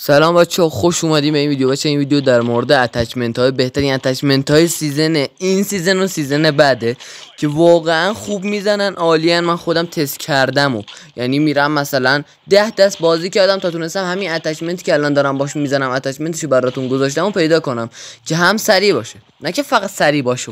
سلام بچه‌ها، خوش اومدیم به این ویدیو. این ویدیو در مورد اتچمنت های بهترین اتچمنت های این سیزن و سیزن بعده که واقعا خوب میزنن، عالیان. من خودم تست کردم و یعنی میرم مثلا 10 دست بازی کردم تا تونستم همین اتچمنتی که الان دارم باش میزنم اتچمنتشو براتون گذاشتم و پیدا کنم که هم سریع باشه، نه که فقط سریع باشه،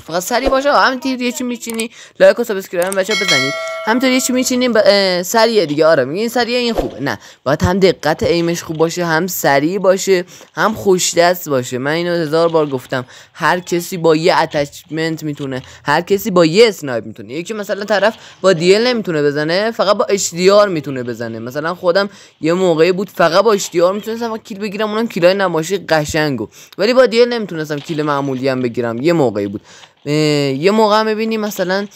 همینطوری یه چی میچینی لایک و سابسکرایب بچه‌ها بزنید، همینطوری یه چی میچینیم سریع دیگه. آره میگین سریع این خوبه، نه باید هم دقت ایمش خوب باشه، هم سریع باشه، هم خوش دست باشه. من اینو 1000 بار گفتم، هر کسی با یه اتچمنت میتونه، هر کسی با یه اسنایپ میتونه. یکی مثلا طرف با دی ال نمیتونه بزنه، فقط با اچ دی آر میتونه بزنه. مثلا خودم یه موقعی بود فقط با اچ دی آر میتونستم کیل بگیرم، اونم کیلای نمایشی قشنگو، ولی با دی ال نمیتونستم کیل معمولی هم بگیرم. یه موقعی بود. یه موقع میبینی مثلا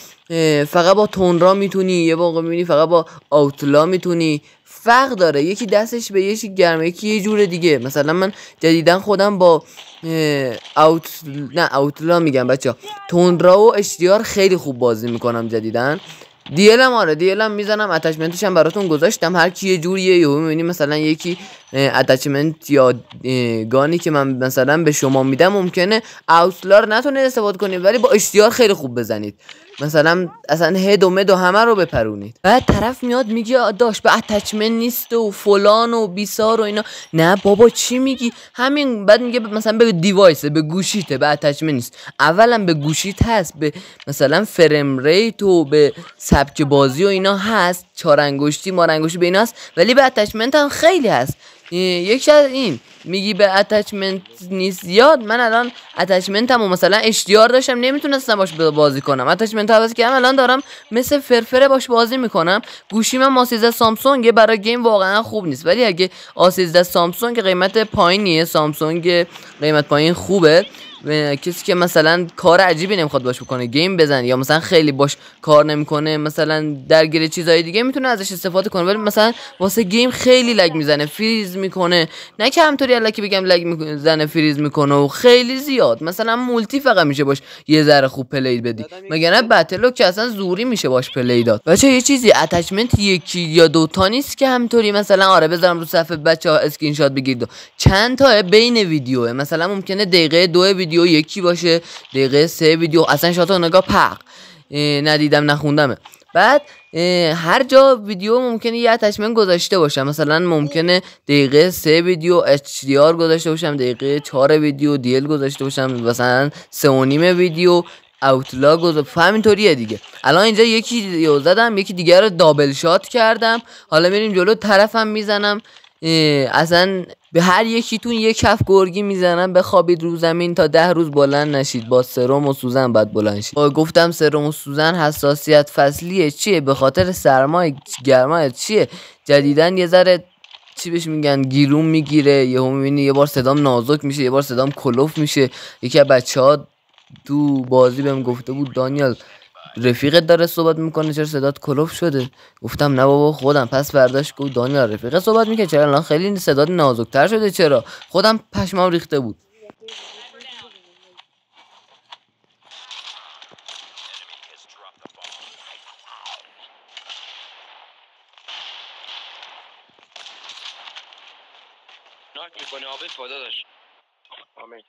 فقط با تونرا میتونی، یه موقع میبینی فقط با آوتلا میتونی. فرق داره، یکی دستش به یکی گرمه، یکی یه جور دیگه. مثلا من جدیدن خودم با اوتلا میگم بچه، تونرا و اشتیار خیلی خوب بازی میکنم جدیدن. دیلم آره دیلم میزنم، اتچمنتش هم براتون گذاشتم، هر کی یه جوریه. یهو میبینی مثلا یکی اتچمنت یا گانی که من مثلا به شما میدم ممکنه اوتلار نتونه استفاده کنید، ولی با اشتیار خیلی خوب بزنید، مثلا اصلا هد و مد و همه رو بپرونید. بعد طرف میاد میگه داش به اتچمنت نیست و فلان و بیسار و اینا. نه بابا چی میگی؟ همین. بعد میگه مثلا به دیوایس، به گوشیته، به اتچمنت نیست. اولا به گوشیت هست، به مثلا فریم ریت و به سبک بازی و اینا هست، 4 انگشتی مار انگشتی به اینا هست، ولی به اتچمنت هم خیلی هست. یکی از این میگی به اتچمنت نیست زیاد. من الان اتچمنتمو مثلا اشتیار داشتم نمیتونستم باش بازی کنم، اتچمنت عوض کردم الان دارم مثل فرفره باش بازی میکنم. گوشیم هم A13 سامسونگ، برای گیم واقعا خوب نیست، ولی اگه A13 سامسونگ قیمت پایینیه، سامسونگ قیمت پایین خوبه. کسی که مثلا کار عجیبی نمیخواد باش بکنه، گیم بزنه، یا مثلا خیلی باش کار نمیکنه، مثلا درگیر چیزای دیگه، میتونه ازش استفاده کنه. ولی مثلا واسه گیم خیلی لگ میزنه، فریز میکنه. نه که همطوری الکی بگم لگ میزنه فریز میکنه و خیلی زیاد، مثلا مولتی فقط میشه باش یه ذره خوب پلی بدی، مگر نه بتلو که اصلا زوری میشه باش پلی داد. بچه یه چیزی، اتچمنت یکی یا دوتا نیست که همطوری مثلا آره بذارم رو صفحه بچه‌ها اسکرین شات بگیرید. چند تا بین ویدیوه، مثلا ممکنه دقیقه 2 ویدیو یکی باشه، دقیقه 3 ویدیو اصلا شات نگاه پق ندیدم نخوندمه. بعد هر جا ویدیو ممکنه یه اتچمنت گذاشته باشم، مثلا ممکنه دقیقه 3 ویدیو HDR گذاشته باشم، دقیقه 4 ویدیو DL گذاشته باشم، مثلا 3.5 ویدیو اوتلا گذاشته. همینطوریه دیگه. الان اینجا یکی زدم، یکی دیگه رو دابل شات کردم، حالا میریم جلو، طرفم میزنم. اصلا به هر یکیتون یک کف گرگی میزنم، بخوابید رو زمین تا 10 روز بلند نشید. با سرم و سوزن بعد بلند شید. گفتم سرم و سوزن حساسیت فصلیه چیه؟ به خاطر سرمای گرمای چیه؟ جدیدن یه ذره چی بهش میگن گیرون میگیره، یهو میبینی یه بار صدام نازک میشه، یه بار صدام کلوف میشه. یکی از بچه‌ها تو بازی بهم گفته بود دانیال رفیقت داره صحبت میکنه چرا صدات کلوف شده؟ گفتم نه بابا خودم. پس برداشت گفت دانیال رفیقت صحبت میکنه چرا الان خیلی صدات نازکتر شده؟ چرا؟ خودم پشمام ریخته بود. ناک میکنه آبت فادا داشت. آمین.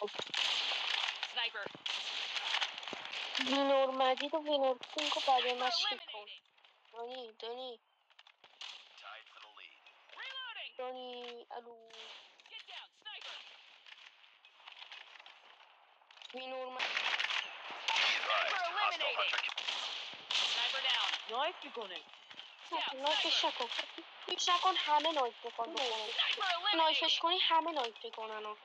Sniper. وینور مجید و وینور پینک رو بعد مشکل کن. دانی الو وینور مجید نایفش نکن همه نایف میکن نایفش کنی همه نایف میکنن